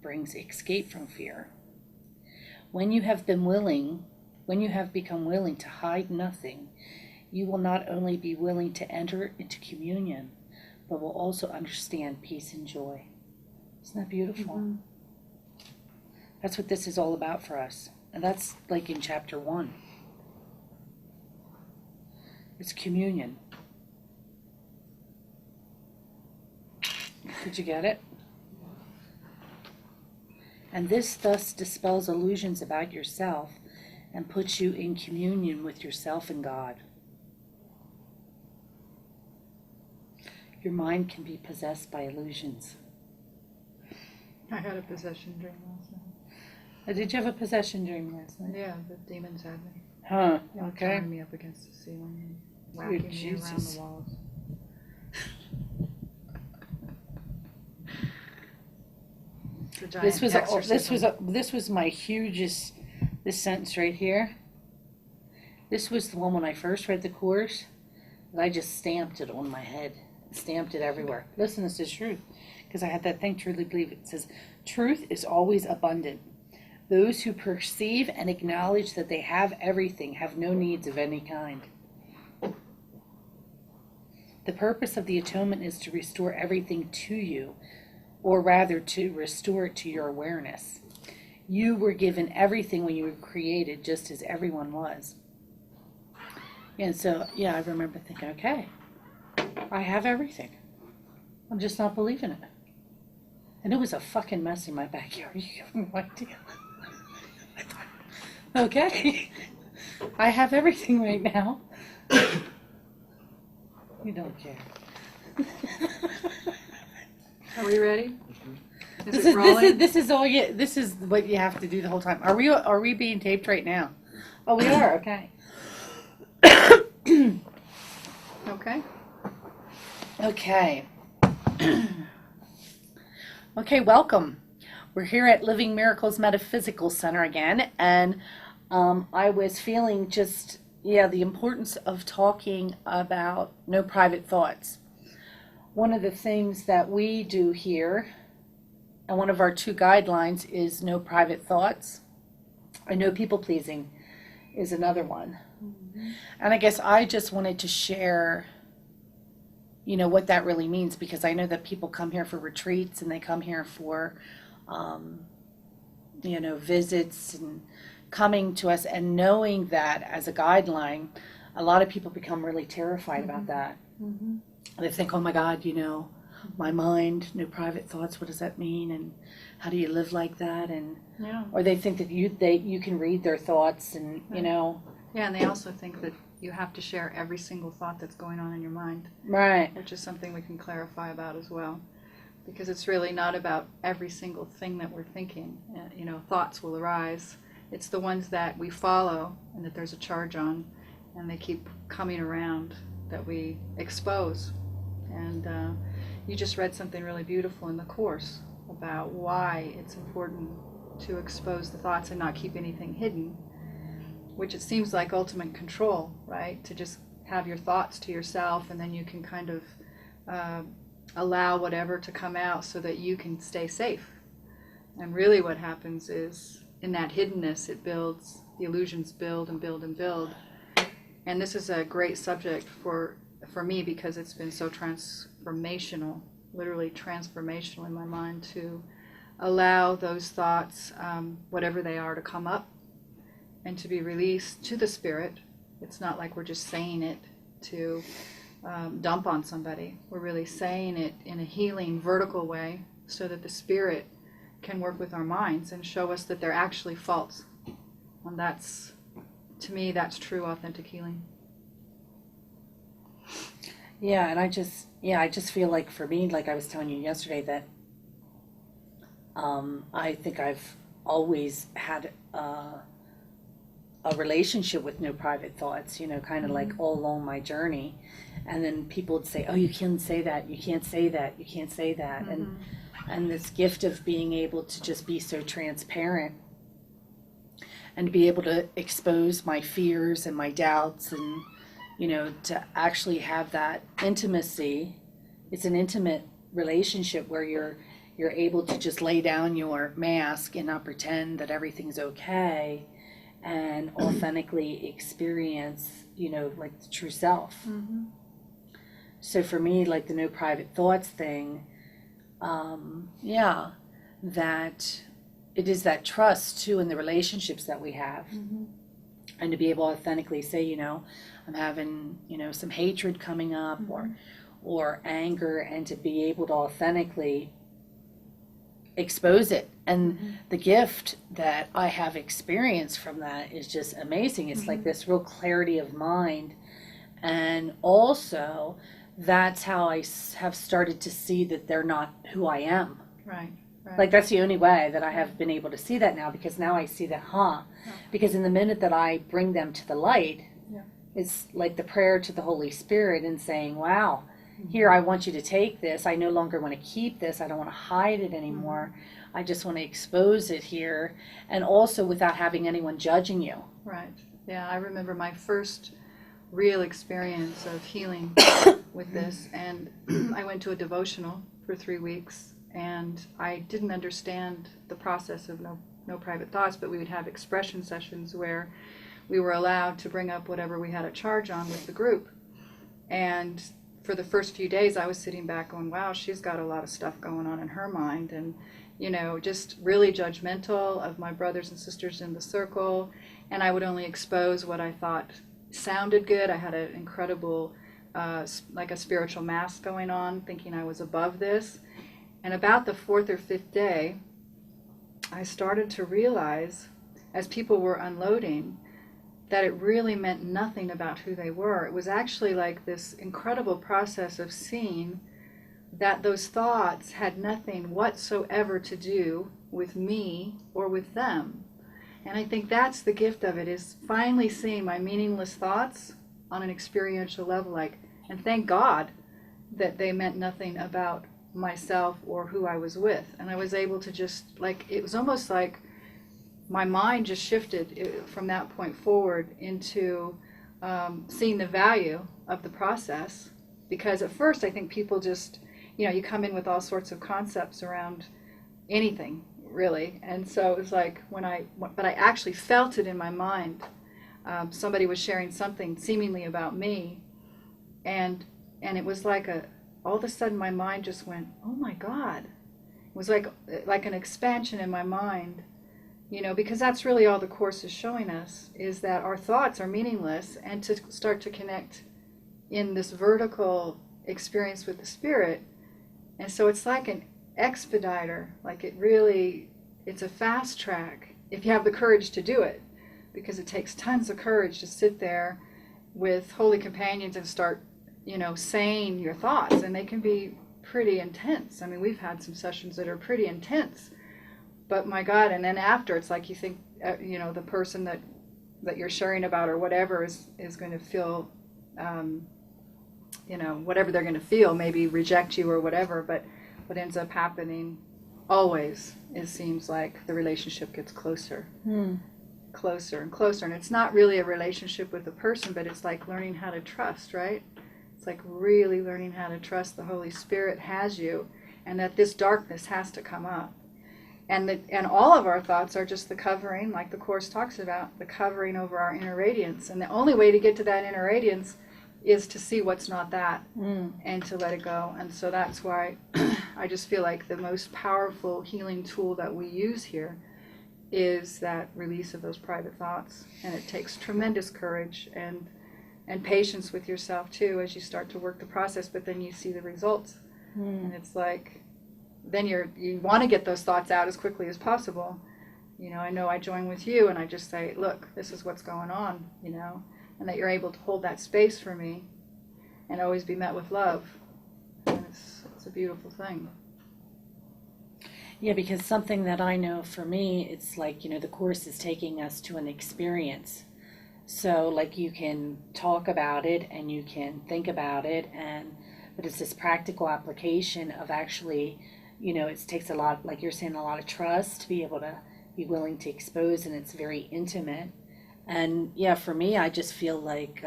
brings escape from fear. When you have become willing to hide nothing, you will not only be willing to enter into communion, but will also understand peace and joy. Isn't that beautiful? Mm-hmm. That's what this is all about for us. And that's like in chapter 1. It's communion. Did you get it? And this thus dispels illusions about yourself and puts you in communion with yourself and God. Your mind can be possessed by illusions. I had a possession dream last night. Did you have a possession dream last night? Yeah, the demons had me. Huh, They were okay. tying me up against the ceiling and whacking me around the walls. This was my hugest, this sentence right here. This was the one when I first read the course, and I just stamped it on my head, stamped it everywhere. Listen, this is truth, because I had that thing, truly believe it. It says, truth is always abundant. Those who perceive and acknowledge that they have everything have no needs of any kind. The purpose of the atonement is to restore everything to you, or rather to restore it to your awareness. You were given everything when you were created, just as everyone was. And so, yeah, I remember thinking, okay, I have everything. I'm just not believing it. And it was a fucking mess in my backyard. You have no idea. I thought, okay, I have everything right now. You don't care. Are we ready? This is what you have to do the whole time. Are we being taped right now? Oh, we are. Okay. Okay. Okay. Okay, welcome. We're here at Living Miracles Metaphysical Center again, and I was feeling the importance of talking about no private thoughts. One of the things that we do here, and one of our 2 guidelines, is no private thoughts. I know people pleasing is another one. Mm-hmm. And I guess I just wanted to share, what that really means, because I know that people come here for retreats and they come here for, visits and coming to us, and knowing that as a guideline, a lot of people become really terrified about that. Mm-hmm. They think, oh my God, my mind, no private thoughts, what does that mean? And how do you live like that? And or they think that you can read their thoughts, and Yeah, and they also think that you have to share every single thought that's going on in your mind. Right. Which is something we can clarify about as well. Because it's really not about every single thing that we're thinking. Thoughts will arise. It's the ones that we follow and that there's a charge on, and they keep coming around, that we expose. And you just read something really beautiful in the Course about why it's important to expose the thoughts and not keep anything hidden, which it seems like ultimate control, right? To just have your thoughts to yourself, and then you can kind of allow whatever to come out so that you can stay safe. And really what happens is, in that hiddenness, it builds, the illusions build and build and build. And this is a great subject for me, because it's been so transformational, literally transformational in my mind, to allow those thoughts, whatever they are, to come up and to be released to the spirit. It's not like we're just saying it to dump on somebody. We're really saying it in a healing, vertical way, so that the spirit can work with our minds and show us that they're actually false. And that's, to me, that's true authentic healing. Yeah, and I just feel like, for me, like I was telling you yesterday, that I think I've always had a relationship with no private thoughts, kind of mm-hmm. like all along my journey. And then people would say, oh, you can't say that, you can't say that, you can't say that. Mm-hmm. And this gift of being able to just be so transparent and to be able to expose my fears and my doubts, and to actually have that intimacy. It's an intimate relationship where you're able to just lay down your mask and not pretend that everything's okay and authentically experience, like the true self. Mm-hmm. So for me, like the no private thoughts thing, that it is that trust too in the relationships that we have. Mm-hmm. And to be able to authentically say, I'm having, some hatred coming up, Mm-hmm. or anger, and to be able to authentically expose it. And Mm-hmm. the gift that I have experienced from that is just amazing. It's like this real clarity of mind. And also, that's how I have started to see that they're not who I am. Right. Like, that's the only way that I have been able to see that now, because now I see that, because in the minute that I bring them to the light, Yeah. it's like the prayer to the Holy Spirit and saying, wow, here, I want you to take this. I no longer want to keep this. I don't want to hide it anymore. I just want to expose it here. And also without having anyone judging you. Right. Yeah, I remember my first real experience of healing with this, and I went to a devotional for 3 weeks, and I didn't understand the process of no private thoughts, but we would have expression sessions where we were allowed to bring up whatever we had a charge on with the group. And for the first few days, I was sitting back going, wow, she's got a lot of stuff going on in her mind, and just really judgmental of my brothers and sisters in the circle. And I would only expose what I thought sounded good. I had an incredible, like a spiritual mask going on, thinking I was above this. And about the 4th or 5th day, I started to realize, as people were unloading, that it really meant nothing about who they were. It was actually like this incredible process of seeing that those thoughts had nothing whatsoever to do with me or with them. And I think that's the gift of it, is finally seeing my meaningless thoughts on an experiential level, and thank God that they meant nothing about myself or who I was with. And I was able to just, it was almost like my mind just shifted from that point forward into seeing the value of the process. Because at first I think people just, you come in with all sorts of concepts around anything, really. And so it was like but I actually felt it in my mind. Somebody was sharing something seemingly about me, and it was like all of a sudden my mind just went, oh my God. It was like an expansion in my mind, because that's really all the Course is showing us, is that our thoughts are meaningless, and to start to connect in this vertical experience with the Spirit. And so it's like an expediter, it's a fast track if you have the courage to do it, because it takes tons of courage to sit there with holy companions and start, saying your thoughts, and they can be pretty intense. I mean, we've had some sessions that are pretty intense, but my God, and then after, it's like you think, the person that you're sharing about or whatever is going to feel, whatever they're going to feel, maybe reject you or whatever, but what ends up happening always, it seems like the relationship gets closer, closer and closer. And it's not really a relationship with a person, but it's like learning how to trust, right? It's like really learning how to trust the Holy Spirit has you, and that this darkness has to come up. And all of our thoughts are just the covering, like the Course talks about, the covering over our inner radiance. And the only way to get to that inner radiance is to see what's not that, and to let it go. And so that's why I just feel like the most powerful healing tool that we use here is that release of those private thoughts. And it takes tremendous courage and patience with yourself too, as you start to work the process, but then you see the results. And it's like, then you want to get those thoughts out as quickly as possible. I know I join with you and I just say, look, this is what's going on, and that you're able to hold that space for me and always be met with love. And it's a beautiful thing. Yeah, because something that I know for me, it's like, the Course is taking us to an experience. So like you can talk about it and you can think about it, but it's this practical application of actually, it takes a lot, like you're saying, a lot of trust to be able to be willing to expose, and it's very intimate. And yeah, for me, I just feel like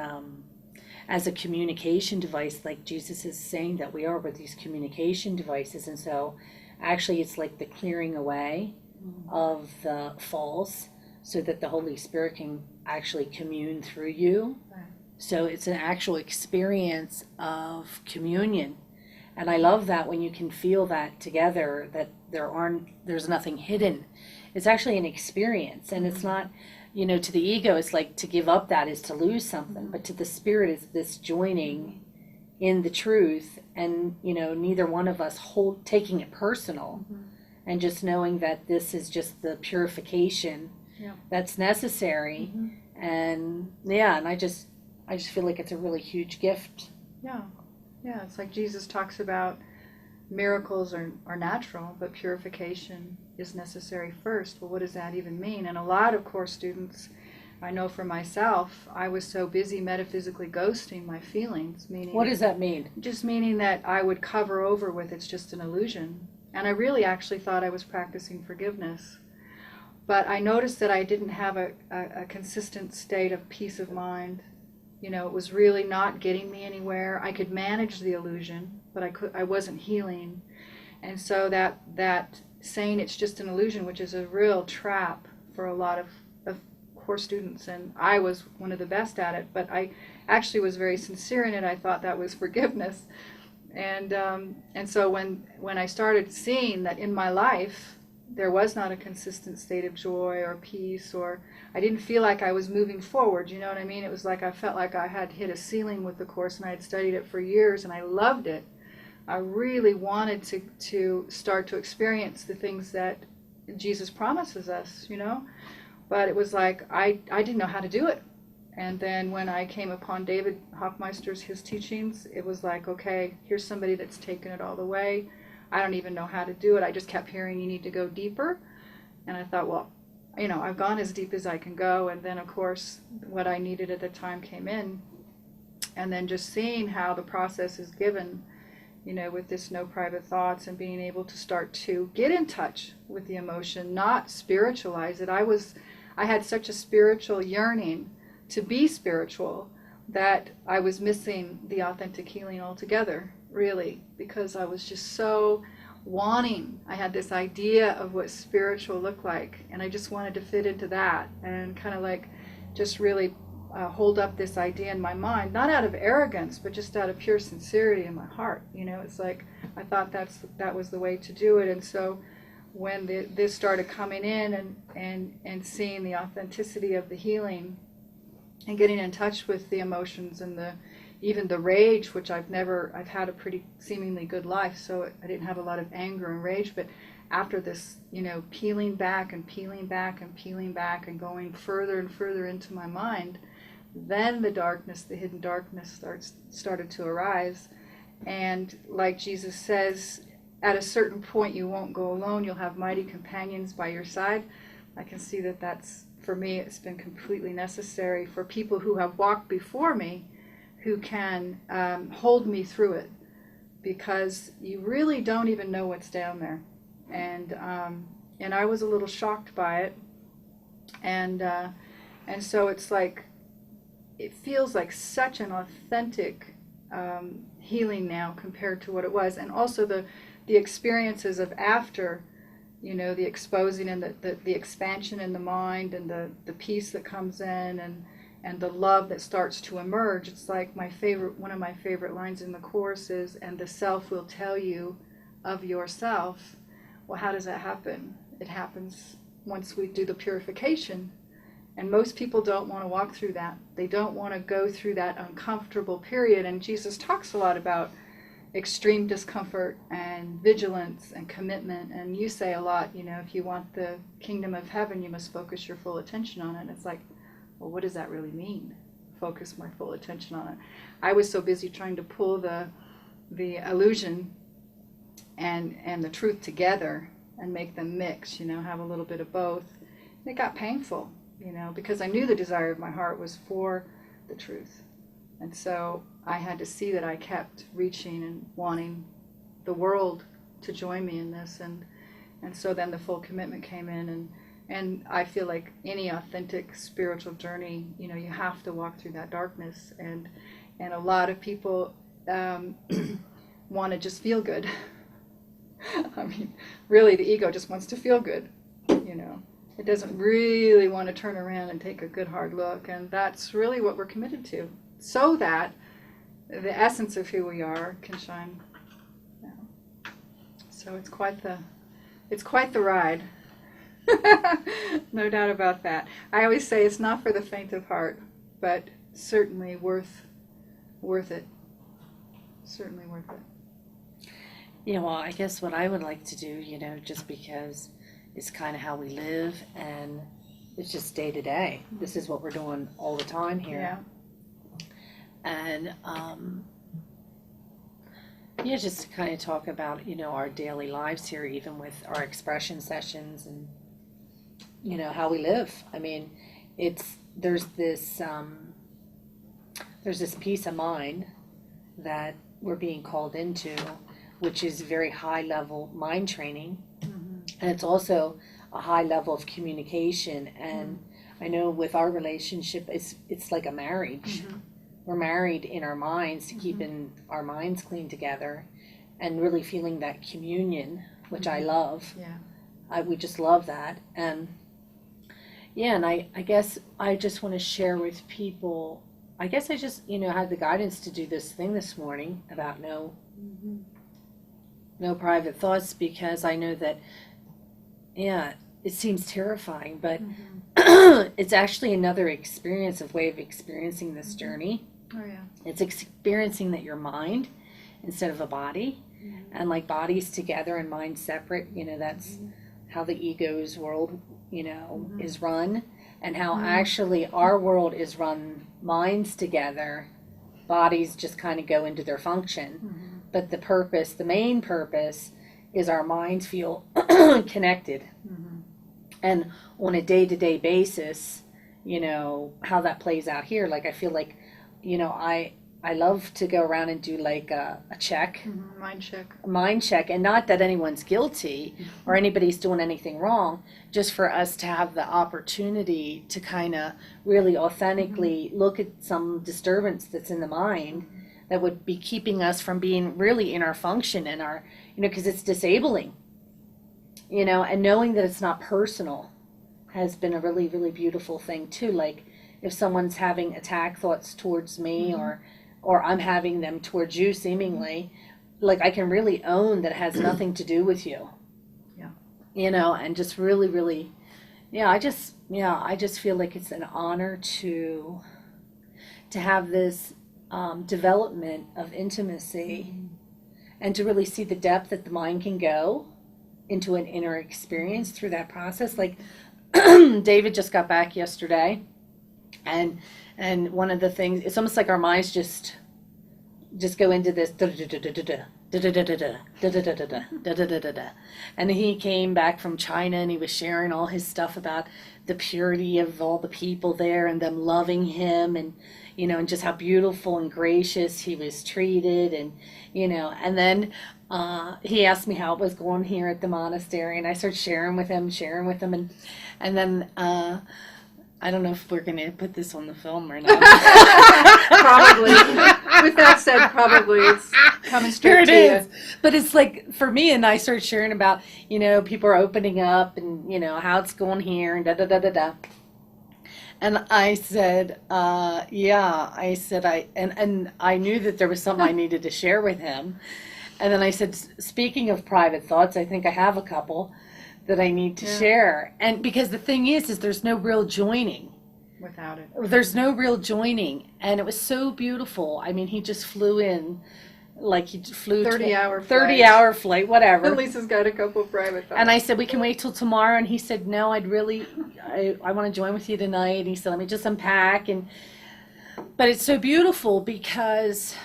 as a communication device, like Jesus is saying that we are with these communication devices. And so Actually, it's like the clearing away of the false so that the Holy Spirit can actually commune through you. Right. So it's an actual experience of communion. And I love that when you can feel that together, that there's nothing hidden. It's actually an experience, and it's not, to the ego, it's like to give up that is to lose something, but to the spirit is this joining in the truth, and neither one of us taking it personal, and just knowing that this is just the purification that's necessary. And and I just feel like it's a really huge gift. Yeah, it's like Jesus talks about miracles are natural, but purification is necessary first. Well, what does that even mean? And a lot of course students, I know for myself, I was so busy metaphysically ghosting my feelings, meaning... What does that mean? Just meaning that I would cover over with it's just an illusion. And I really actually thought I was practicing forgiveness. But I noticed that I didn't have a consistent state of peace of mind. It was really not getting me anywhere. I could manage the illusion, but I wasn't healing. And so that saying it's just an illusion, which is a real trap for a lot of core students, and I was one of the best at it, but I actually was very sincere in it. I thought that was forgiveness. And so when I started seeing that in my life there was not a consistent state of joy or peace, or I didn't feel like I was moving forward, you know what I mean? It was like I felt like I had hit a ceiling with the Course, and I had studied it for years, and I loved it. I really wanted to start to experience the things that Jesus promises us, But it was like I didn't know how to do it. And then when I came upon David Hoffmeister's, his teachings, it was like, okay, here's somebody that's taken it all the way. I don't even know how to do it. I just kept hearing you need to go deeper. And I thought, well, I've gone as deep as I can go. And then, of course, what I needed at the time came in. And then just seeing how the process is given, with this no private thoughts, and being able to start to get in touch with the emotion, not spiritualize it. I had such a spiritual yearning to be spiritual that I was missing the authentic healing altogether, really, because I was just so wanting. I had this idea of what spiritual looked like, and I just wanted to fit into that, and kind of like just really hold up this idea in my mind, not out of arrogance, but just out of pure sincerity in my heart. It's like I thought that was the way to do it. And so when this started coming in, and seeing the authenticity of the healing, and getting in touch with the emotions, and even the rage, which I've had a pretty seemingly good life, so I didn't have a lot of anger and rage, but after this, peeling back and peeling back and peeling back and going further and further into my mind, then the darkness, the hidden darkness started to arise. And like Jesus says, at a certain point you won't go alone, you'll have mighty companions by your side. I can see that's, for me, it's been completely necessary for people who have walked before me, who can hold me through it, because you really don't even know what's down there. And I was a little shocked by it, and so it's like, it feels like such an authentic healing now compared to what it was. And also the experiences of after, the exposing, and the expansion in the mind, and the peace that comes in, and the love that starts to emerge. It's like one of my favorite lines in the Course is, and the self will tell you of yourself. Well, how does that happen? It happens once we do the purification. And most people don't want to walk through that. They don't want to go through that uncomfortable period. And Jesus talks a lot about extreme discomfort and vigilance and commitment. And you say a lot, if you want the kingdom of heaven, you must focus your full attention on it. And it's like, well, what does that really mean? Focus my full attention on it. I was so busy trying to pull the illusion and the truth together and make them mix, have a little bit of both. And it got painful, because I knew the desire of my heart was for the truth. And so I had to see that I kept reaching and wanting the world to join me in this. And so then the full commitment came in. And I feel like any authentic spiritual journey, you have to walk through that darkness. And a lot of people want to just feel good. I mean, really, the ego just wants to feel good, you know. It doesn't really want to turn around and take a good hard look, and that's really what we're committed to, so that the essence of who we are can shine. You know. So it's quite the ride. No doubt about that. I always say it's not for the faint of heart, but certainly worth it. Certainly worth it. Yeah, well, I guess what I would like to do, just because it's kind of how we live and it's just day to day. This is what we're doing all the time here. Yeah. And, just to kind of talk about, our daily lives here, even with our expression sessions and, how we live. I mean, there's this peace of mind that we're being called into, which is very high level mind training. And it's also a high level of communication. And I know with our relationship, it's like a marriage. We're married in our minds to keeping our minds clean together and really feeling that communion, which I love. Yeah. We just love that. And I guess I just want to share with people, I guess I just, had the guidance to do this thing this morning about no private thoughts, because I know that, it seems terrifying, but it's actually another way of experiencing this journey. Oh, yeah. It's experiencing that you're mind instead of a body, and like bodies together and mind separate, that's how the ego's world, is run, and how actually our world is run minds together, bodies just kind of go into their function. But the main purpose is our minds feel connected. And on a day-to-day basis, how that plays out here, like I feel like, I love to go around and do like a check. Mind check, and not that anyone's guilty or anybody's doing anything wrong, just for us to have the opportunity to kind of really authentically look at some disturbance that's in the mind that would be keeping us from being really in our function and our, because it's disabling, and knowing that it's not personal has been a really, really beautiful thing too. Like if someone's having attack thoughts towards me, or I'm having them towards you seemingly, like I can really own that it has nothing to do with you. And just really, really, I just feel like it's an honor to have this development of intimacy, and to really see the depth that the mind can go into an inner experience through that process. Like David just got back yesterday, and one of the things, it's almost like our minds just go into this and he came back from China, and he was sharing all his stuff about the purity of all the people there and them loving him, and and just how beautiful and gracious he was treated, and and then he asked me how it was going here at the monastery, and I started sharing with him, and then I don't know if we're going to put this on the film or not. Probably. With that said, probably it's coming straight to you. But it's like, for me, and I started sharing about, people are opening up, and, how it's going here, and da-da-da-da-da. And I said, and I knew that there was something I needed to share with him. And then I said, speaking of private thoughts, I think I have a couple that I need to share. And because the thing is there's no real joining. Without it. There's no real joining. And it was so beautiful. I mean, he just flew in, like he flew 30-hour flight, whatever. At least he's got a couple of private thoughts. And I said, we can wait till tomorrow. And he said, no, I want to join with you tonight. And he said, let me just unpack. But it's so beautiful because,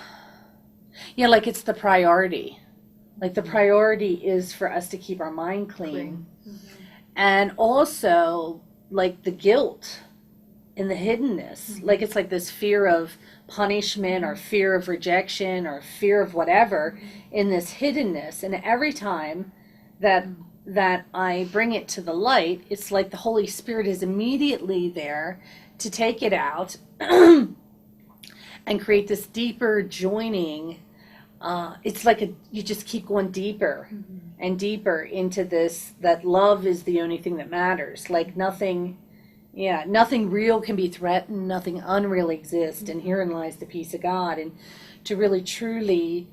like it's the priority. Like the priority is for us to keep our mind clean. And also like the guilt and the hiddenness. Like it's like this fear of punishment or fear of rejection or fear of whatever in this hiddenness. And every time that I bring it to the light, it's like the Holy Spirit is immediately there to take it out and create this deeper joining it's like you just keep going deeper and deeper into this, that love is the only thing that matters. Like nothing, yeah, nothing real can be threatened, nothing unreal exists, and herein lies the peace of God. And to really truly,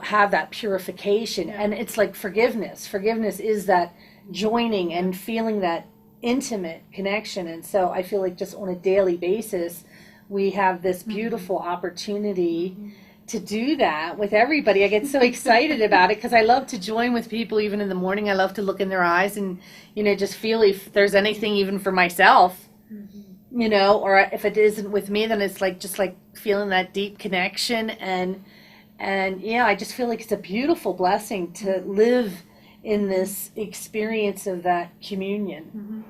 have that purification. Yeah. And it's like forgiveness. Forgiveness is that joining and feeling that intimate connection. And so I feel like just on a daily basis, we have this beautiful opportunity to do that with everybody. I get so excited about it because I love to join with people even in the morning. I love to look in their eyes and, just feel if there's anything even for myself, or if it isn't with me, then it's like, just like feeling that deep connection. And yeah, I just feel like it's a beautiful blessing to live in this experience of that communion.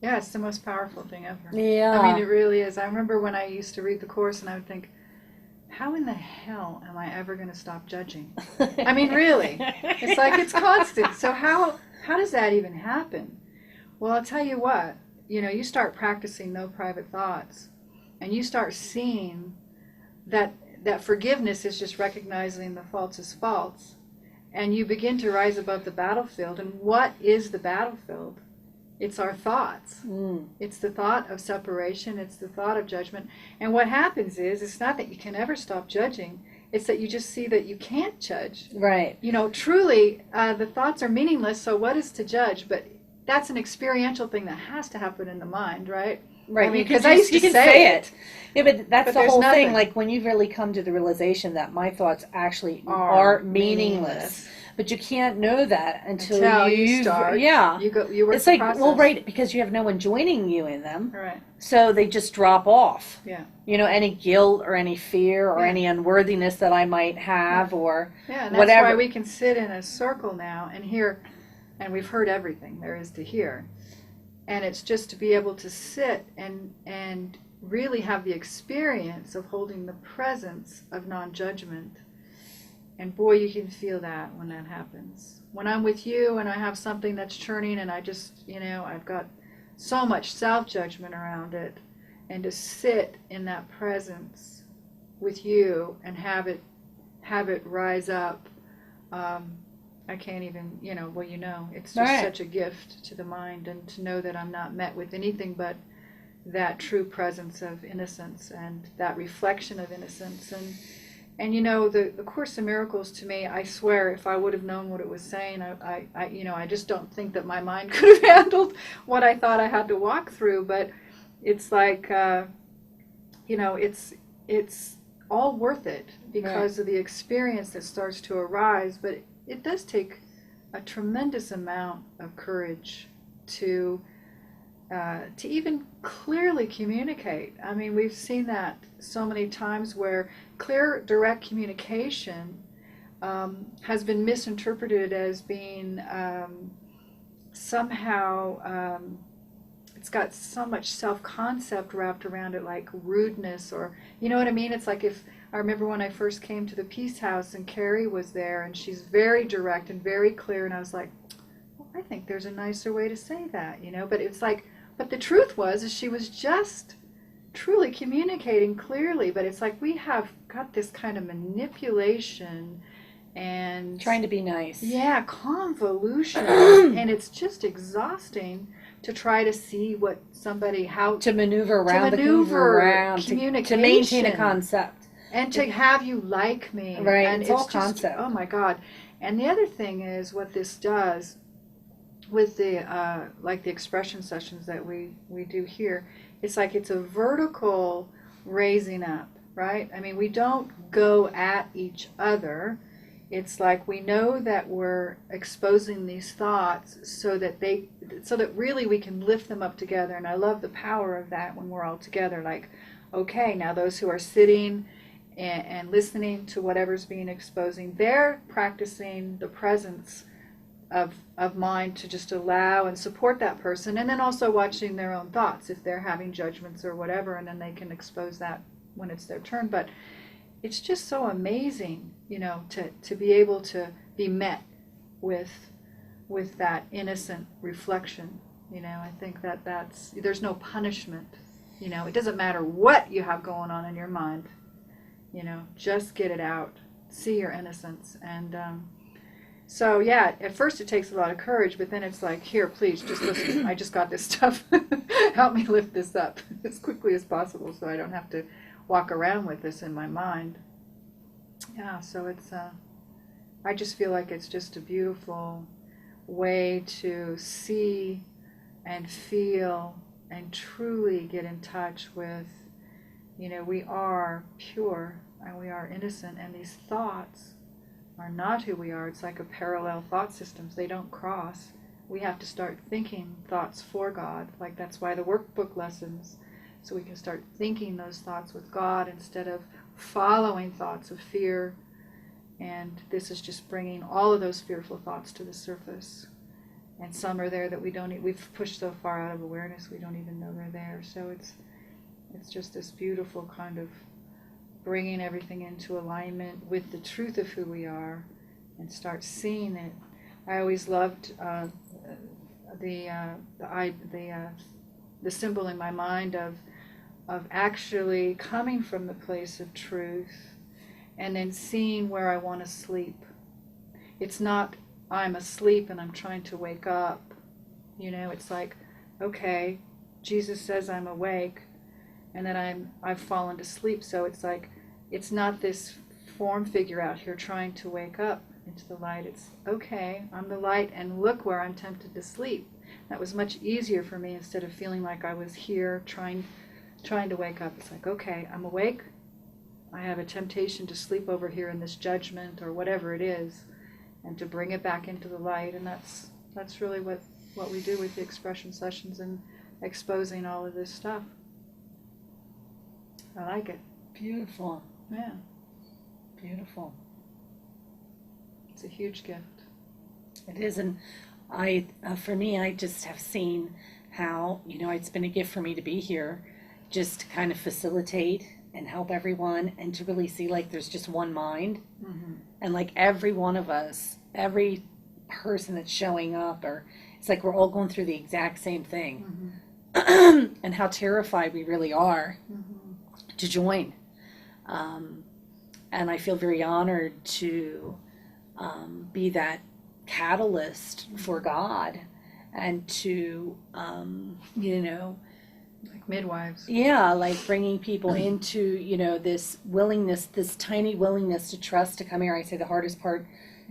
Yeah, it's the most powerful thing ever. Yeah. I mean, it really is. I remember when I used to read the Course and I would think, how in the hell am I ever going to stop judging? I mean, really. It's like it's constant. So how does that even happen? Well, I'll tell you what. You start practicing no private thoughts, and you start seeing that forgiveness is just recognizing the faults as faults, and you begin to rise above the battlefield. And what is the battlefield? It's our thoughts. It's the thought of separation. It's the thought of judgment. And what happens is, it's not that you can ever stop judging. It's that you just see that you can't judge. Right. Truly, the thoughts are meaningless, so what is to judge? But that's an experiential thing that has to happen in the mind, right? Right. I mean, Because I used to say it. Yeah, but that's But the there's whole nothing. thing. Like when you really come to the realization that my thoughts actually are meaningless. But you can't know that until you start. Yeah. You work It's the like, process. well, right, because you have no one joining you in them. Right. So they just drop off. Yeah. Any guilt or any fear or Yeah. any unworthiness that I might have or Yeah, and that's whatever. why we can sit in a circle now and hear, and we've heard everything there is to hear. And it's just to be able to sit and really have the experience of holding the presence of non-judgment. And boy, you can feel that when that happens. When I'm with you and I have something that's churning and I just, I've got so much self-judgment around it, and to sit in that presence with you and have it rise up, I can't even, it's just Right. such a gift to the mind, and to know that I'm not met with anything but that true presence of innocence and that reflection of innocence. And the Course in Miracles, to me, I swear, if I would have known what it was saying, I just don't think that my mind could have handled what I thought I had to walk through. But it's like, it's all worth it because of the experience that starts to arise. But it does take a tremendous amount of courage to even clearly communicate. I mean, we've seen that so many times where clear, direct communication has been misinterpreted as being somehow, it's got so much self-concept wrapped around it, like rudeness, or, you know what I mean? It's like, if I remember when I first came to the Peace House and Carrie was there, and she's very direct and very clear, and I was like, well, I think there's a nicer way to say that, but it's like, but the truth is she was just truly communicating clearly. But it's like we have got this kind of manipulation and Trying to be nice. Yeah, convolution, and it's just exhausting to try to see what somebody, how To maneuver around communication, to maintain a concept. and to have you like me. Right, And it's all just, concept. oh my God. And the other thing is what this does with the like the expression sessions that we do here, it's like it's a vertical raising up, right? I mean, we don't go at each other. It's like we know that we're exposing these thoughts so that really we can lift them up together. And I love the power of that when we're all together. Like, okay, now those who are sitting and listening to whatever's being exposing, they're practicing the presence of mind to just allow and support that person, and then also watching their own thoughts if they're having judgments or whatever, and then they can expose that when it's their turn. But it's just so amazing, to be able to be met with that innocent reflection. I think there's no punishment. It doesn't matter what you have going on in your mind. Just get it out see your innocence. And so, yeah, at first it takes a lot of courage, but then it's like, here, please, just listen. I just got this stuff. Help me lift this up as quickly as possible so I don't have to walk around with this in my mind. Yeah, so it's, I just feel like it's just a beautiful way to see and feel and truly get in touch with, we are pure and we are innocent, and these thoughts are not who we are. It's like a parallel thought systems. They don't cross. We have to start thinking thoughts for God. Like that's why the workbook lessons, so we can start thinking those thoughts with God instead of following thoughts of fear. And this is just bringing all of those fearful thoughts to the surface. And some are there that we've pushed so far out of awareness we don't even know they're there. So it's just this beautiful kind of bringing everything into alignment with the truth of who we are and start seeing it. I always loved the symbol in my mind of actually coming from the place of truth and then seeing where I want to sleep. It's not I'm asleep and I'm trying to wake up. It's like, okay, Jesus says I'm awake, and then I've fallen to sleep. So it's like, it's not this form figure out here trying to wake up into the light. It's, okay, I'm the light, and look where I'm tempted to sleep. That was much easier for me instead of feeling like I was here trying to wake up. It's like, okay, I'm awake. I have a temptation to sleep over here in this judgment or whatever it is, and to bring it back into the light. And that's really what we do with the expression sessions and exposing all of this stuff. I like it. Beautiful. Yeah. Beautiful. It's a huge gift. It is, and for me, I just have seen how, it's been a gift for me to be here, just to kind of facilitate and help everyone, and to really see like there's just one mind, and like every one of us, every person that's showing up, or it's like we're all going through the exact same thing, and how terrified we really are to join. And I feel very honored to be that catalyst for God, and to, like midwives. Yeah, like bringing people into, this willingness, this tiny willingness to trust to come here. I say the hardest part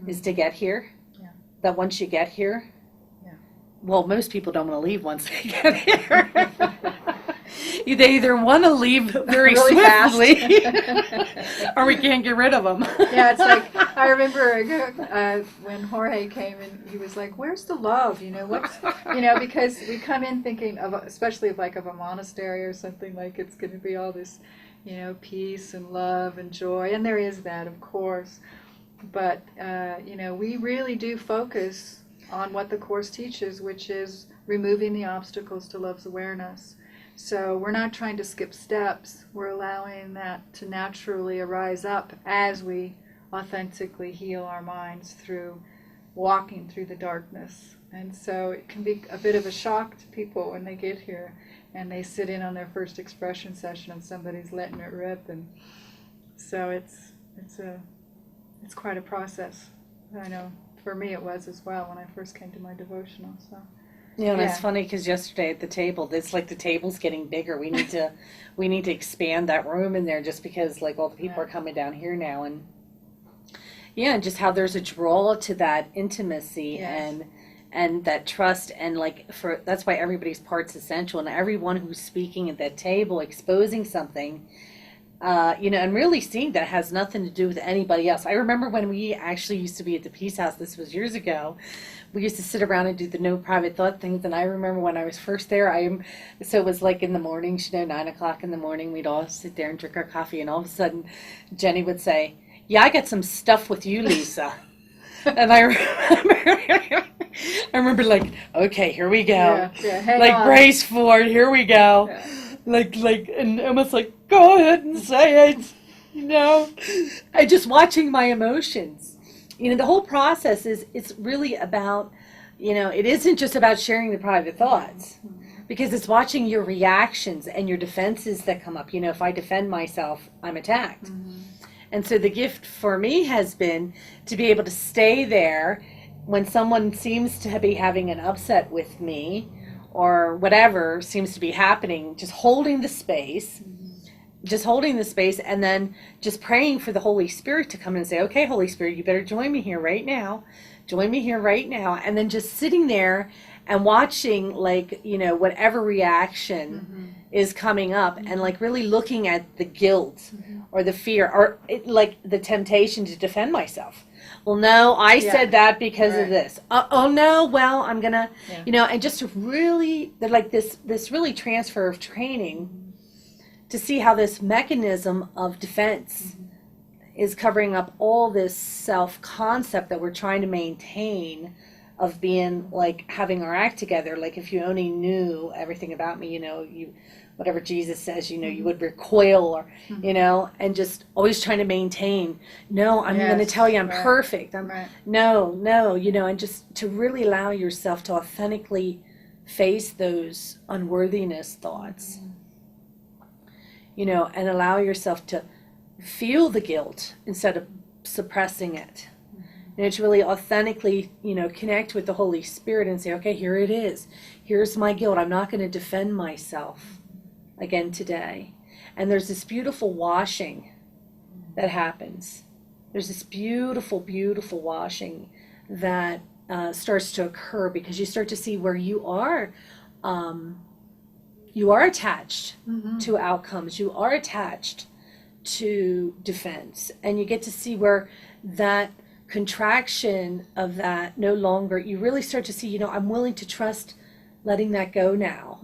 is to get here. Yeah. That once you get here, yeah. Well, most people don't want to leave once they get here. They either want to leave very really swiftly, or we can't get rid of them. Yeah, it's like, I remember when Jorge came and he was like, where's the love? Because we come in thinking of, especially of a monastery or something, like it's going to be all this, peace and love and joy. And there is that, of course. But, we really do focus on what the Course teaches, which is removing the obstacles to love's awareness. So we're not trying to skip steps. We're allowing that to naturally arise up as we authentically heal our minds through walking through the darkness. And so it can be a bit of a shock to people when they get here and they sit in on their first expression session and somebody's letting it rip. And so it's quite a process. I know for me it was as well when I first came to my devotional. So. Yeah, and it's funny because yesterday at the table, it's like the table's getting bigger. We need to expand that room in there, just because like all the people are coming down here now, and just how there's a draw to that intimacy and that trust, and that's why everybody's part's essential, and everyone who's speaking at that table, exposing something, and really seeing that has nothing to do with anybody else. I remember when we actually used to be at the Peace House. This was years ago. We used to sit around and do the no private thought things, and I remember when I was first there, so it was like in the mornings, 9 o'clock in the morning, we'd all sit there and drink our coffee, and all of a sudden, Jenny would say, "Yeah, I got some stuff with you, Lisa." And I remember like, okay, here we go. Hang on. Brace for it, here we go. Yeah. And almost like, go ahead and say it. I just watching my emotions. The whole process it's really about, it isn't just about sharing the private thoughts, because it's watching your reactions and your defenses that come up. If I defend myself, I'm attacked. And so the gift for me has been to be able to stay there when someone seems to be having an upset with me or whatever seems to be happening, just holding the space, and then just praying for the Holy Spirit to come and say, okay, Holy Spirit, you better join me here right now. Join me here right now. And then just sitting there and watching, like, whatever reaction is coming up, and like really looking at the guilt or the fear or like the temptation to defend myself. Well, no, I said that because of this. Oh no, well, I'm gonna, and just really, like this really transfer of training to see how this mechanism of defense is covering up all this self-concept that we're trying to maintain of being like having our act together. Like if you only knew everything about me, whatever Jesus says, you would recoil or, and just always trying to maintain, no, I'm going to tell you I'm perfect. No, and just to really allow yourself to authentically face those unworthiness thoughts, and allow yourself to feel the guilt instead of suppressing it. To really authentically, connect with the Holy Spirit and say, okay, here it is. Here's my guilt. I'm not going to defend myself again today. And there's this beautiful washing that happens. There's this beautiful, beautiful washing that starts to occur because you start to see where you are attached to outcomes. You are attached to defense. And you get to see where that contraction of that no longer, you really start to see, I'm willing to trust letting that go now.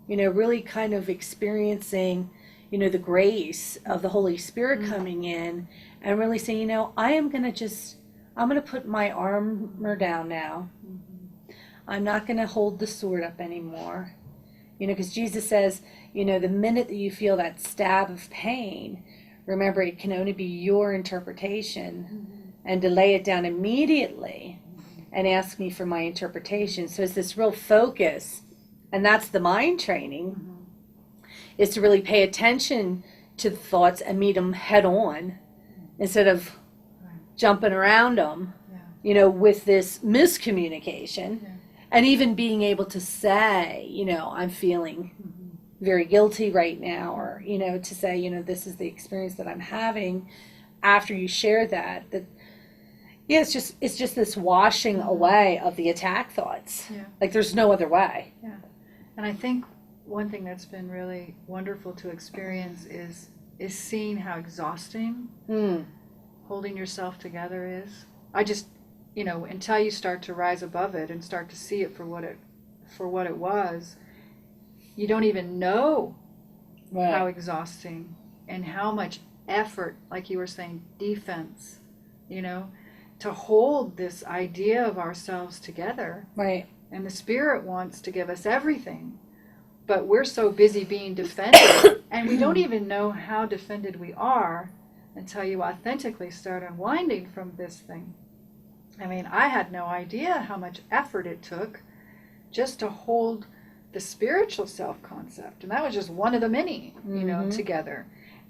Really kind of experiencing, the grace of the Holy Spirit coming in and really saying, I'm going to put my armor down now. I'm not going to hold the sword up anymore. Because Jesus says, the minute that you feel that stab of pain, remember it can only be your interpretation, and to lay it down immediately and ask me for my interpretation. So it's this real focus, and that's the mind training, is to really pay attention to the thoughts and meet them head on instead of jumping around them, with this miscommunication. And even being able to say, I'm feeling very guilty right now, or, to say, this is the experience that I'm having after you share that, it's just this washing away of the attack thoughts. Like there's no other way. And I think one thing that's been really wonderful to experience is seeing how exhausting holding yourself together is. I just, until you start to rise above it and start to see it for what it was, you don't even know how exhausting and how much effort, like you were saying, defense, to hold this idea of ourselves together. And the Spirit wants to give us everything, but we're so busy being defended, and we don't even know how defended we are until you authentically start unwinding from this thing. I mean, I had no idea how much effort it took just to hold the spiritual self-concept. And that was just one of the many, together.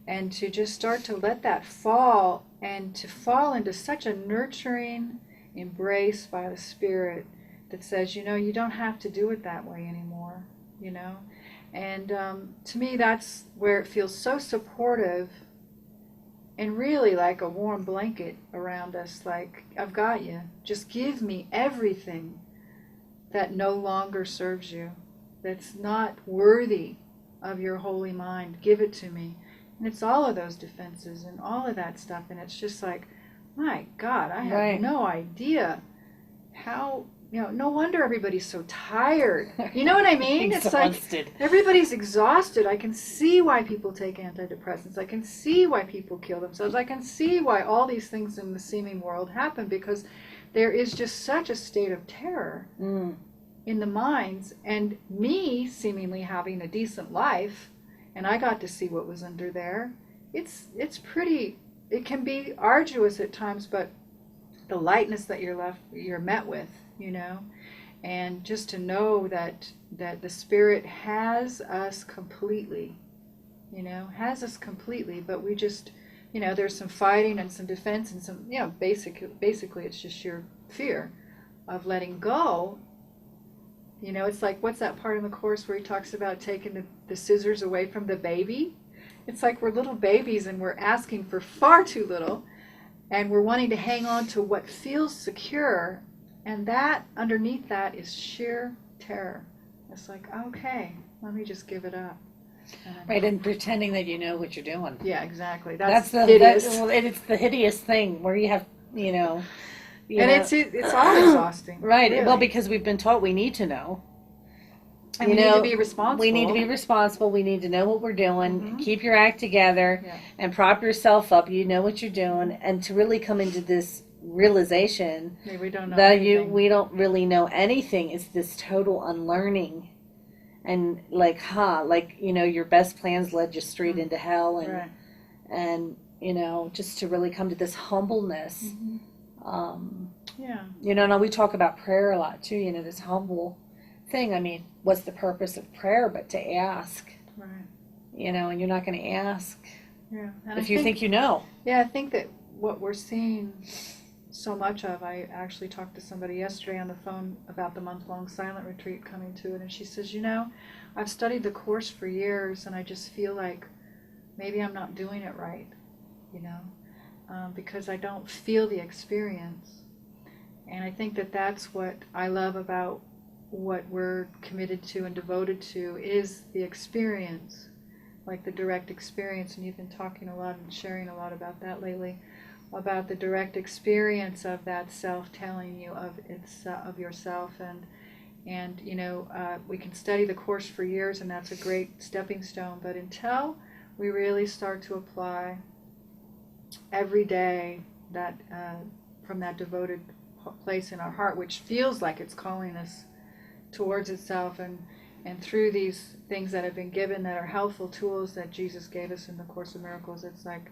And to just start to let that fall, and to fall into such a nurturing embrace by the Spirit that says, you don't have to do it that way anymore, And to me, that's where it feels so supportive and really like a warm blanket around us, like, I've got you. Just give me everything that no longer serves you, that's not worthy of your holy mind. Give it to me. And it's all of those defenses and all of that stuff, and it's just like, my God, I have no idea how, no wonder everybody's so tired. You know what I mean? It's like everybody's exhausted. I can see why people take antidepressants. I can see why people kill themselves. I can see why all these things in the seeming world happen, because there is just such a state of terror in the minds. And me seemingly having a decent life, and I got to see what was under there. It's pretty, it can be arduous at times, but the lightness that you're met with, and just to know that the Spirit has us completely, but we just you know, there's some fighting and some defense and some, you know, basically it's just sheer fear of letting go. You know, it's like, what's that part in the Course where he talks about taking the scissors away from the baby? It's like we're little babies and we're asking for far too little, and we're wanting to hang on to what feels secure, and that, underneath that, is sheer terror. It's like, okay, let me just give it up. Right, and pretending that you know what you're doing. Yeah, exactly. That's the hideous. well, it's the hideous thing where you have, you know. And it's all exhausting. Right. Really. Well, because we've been taught we need to know. And we need to be responsible. We need to be responsible. We need to know what we're doing. Mm-hmm. Keep your act together and prop yourself up. You know what you're doing, and to really come into this realization we don't know that anything. we don't really know anything. It's this total unlearning, and like you know, your best plans led you straight into hell, and and you know, just to really come to this humbleness. Mm-hmm. You know, now we talk about prayer a lot too, you know, this humble thing. I mean, what's the purpose of prayer but to ask? Right. You know, and you're not going to ask And if you think you know. Yeah, I think that what we're seeing so much of, I actually talked to somebody yesterday on the phone about the month-long silent retreat coming to it, and she says, you know, I've studied the Course for years, and I just feel like maybe I'm not doing it right, you know, because I don't feel the experience. And I think that that's what I love about what we're committed to and devoted to, is the experience, like the direct experience. And you've been talking a lot and sharing a lot about that lately, about the direct experience of that self telling you of yourself. And you know, we can study the Course for years, and that's a great stepping stone, but until we really start to apply every day that from that devoted place in our heart, which feels like it's calling us towards itself, and through these things that have been given that are helpful tools that Jesus gave us in the Course of Miracles, it's like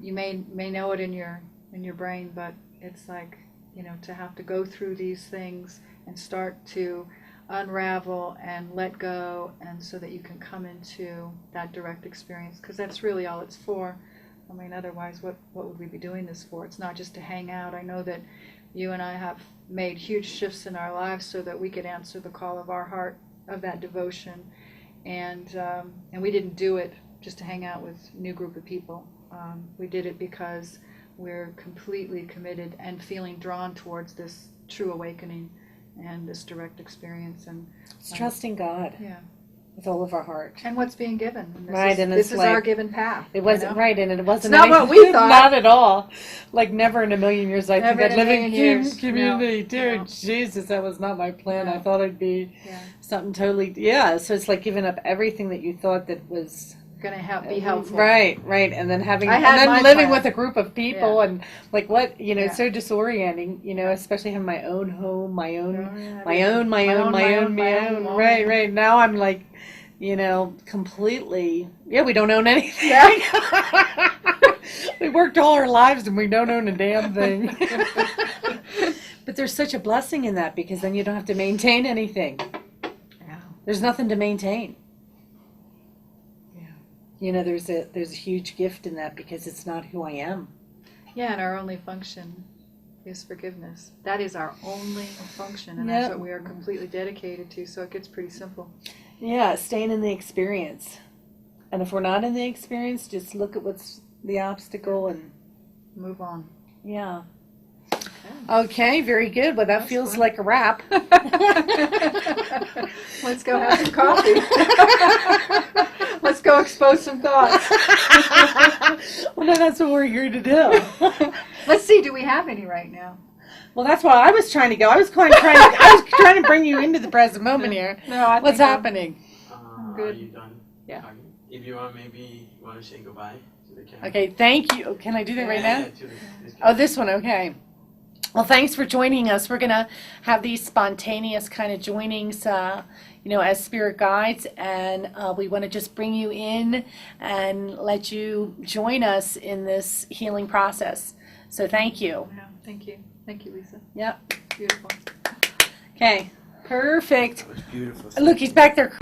you may know it in your brain, but it's like, you know, to have to go through these things and start to unravel and let go, and so that you can come into that direct experience, because that's really all it's for. I mean, otherwise, what would we be doing this for? It's not just to hang out. I know that you and I have made huge shifts in our lives so that we could answer the call of our heart, of that devotion, and we didn't do it just to hang out with a new group of people. We did it because we're completely committed and feeling drawn towards this true awakening and this direct experience. And it's trusting God. Yeah. With all of our heart. And what's being given. And this is our given path. It wasn't, right, and it wasn't not what we thought. Not at all. Like, never in a million years I think I'd live in community. No. Dude, No. Jesus, that was not my plan. No. I thought I'd be something totally, so it's like giving up everything that you thought that was going to be helpful. Right, and then living plan. with a group of people, and like what, you know, it's so disorienting, you know, especially having my own home, my own. Right. Now I'm like, you know, completely, we don't own anything. Yeah. We worked all our lives and we don't own a damn thing. But there's such a blessing in that, because then you don't have to maintain anything. Yeah. There's nothing to maintain. Yeah. You know, there's a huge gift in that, because it's not who I am. Yeah, and our only function is forgiveness. That is our only function, and that's what we are completely dedicated to, so it gets pretty simple. Yeah, staying in the experience. And if we're not in the experience, just look at what's the obstacle and move on. Yeah. Okay, very good. Well, that feels fun. like a wrap. Let's go have some coffee. Let's go expose some thoughts. Well, no, that's what we're here to do. Let's see, do we have any right now? Well, that's why I was trying to go. I was trying to bring you into the present moment here. No, What's happening? Good. Are you done? Yeah. Okay. If you want, maybe you want to say goodbye to the camera. Okay, thank you. Can I do that right now? Yeah, to this Oh, this one, okay. Well, thanks for joining us. We're going to have these spontaneous kind of joinings, you know, as spirit guides, and we want to just bring you in and let you join us in this healing process. So thank you. Yeah, thank you. Thank you, Lisa. Yep. Beautiful. Okay, perfect. That was beautiful. Look, he's back there.